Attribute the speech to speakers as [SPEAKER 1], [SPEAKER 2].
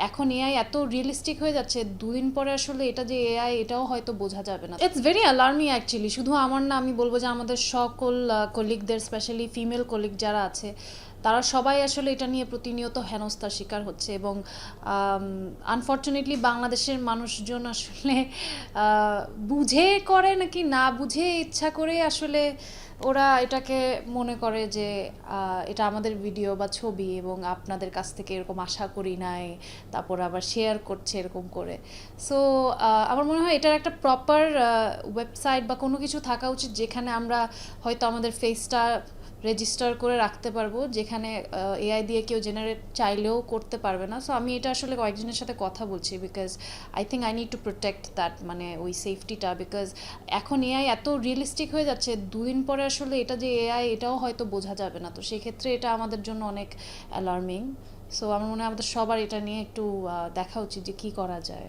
[SPEAKER 1] এখন এআই এত রিয়েলিস্টিক হয়ে যাচ্ছে, দুদিন পরে আসলে এটা যে এআই এটাও হয়তো বোঝা যাবে না। It's very alarming actually. শুধু আমার না, আমি বলবো যে আমাদের সকল কলিগদের, স্পেশালি ফিমেল কলিগ যারা আছে, তারা সবাই আসলে এটা নিয়ে প্রতিনিয়ত হেনস্থার শিকার হচ্ছে। এবং আনফর্চুনেটলি বাংলাদেশের মানুষজন আসলে বুঝে করে নাকি না বুঝে ইচ্ছা করে আসলে ওরা এটাকে মনে করে যে এটা আমাদের ভিডিও বা ছবি এবং আপনাদের কাছ থেকে এরকম আশা করি নাই, তারপর আবার শেয়ার করছে এরকম করে। সো আমার মনে হয় এটার একটা প্রপার ওয়েবসাইট বা কোনো কিছু থাকা উচিত, যেখানে আমরা হয়তো আমাদের ফেসটা রেজিস্টার করে রাখতে পারবো, যেখানে এআই দিয়ে কেউ জেনারেট চাইলেও করতে পারবে না। সো আমি এটা আসলে কয়েকজনের সাথে কথা বলছি, because I think I need to protect that, মানে ওই সেফটিটা। বিকজ এখন এআই এত রিয়েলিস্টিক হয়ে যাচ্ছে, দুদিন পরে আসলে এটা যে এআই এটাও হয়তো বোঝা যাবে না। তো সেক্ষেত্রে এটা আমাদের জন্য অনেক অ্যালার্মিং। সো আমার মনে হয় আমাদের সবার এটা নিয়ে একটু দেখা উচিত যে কী করা যায়।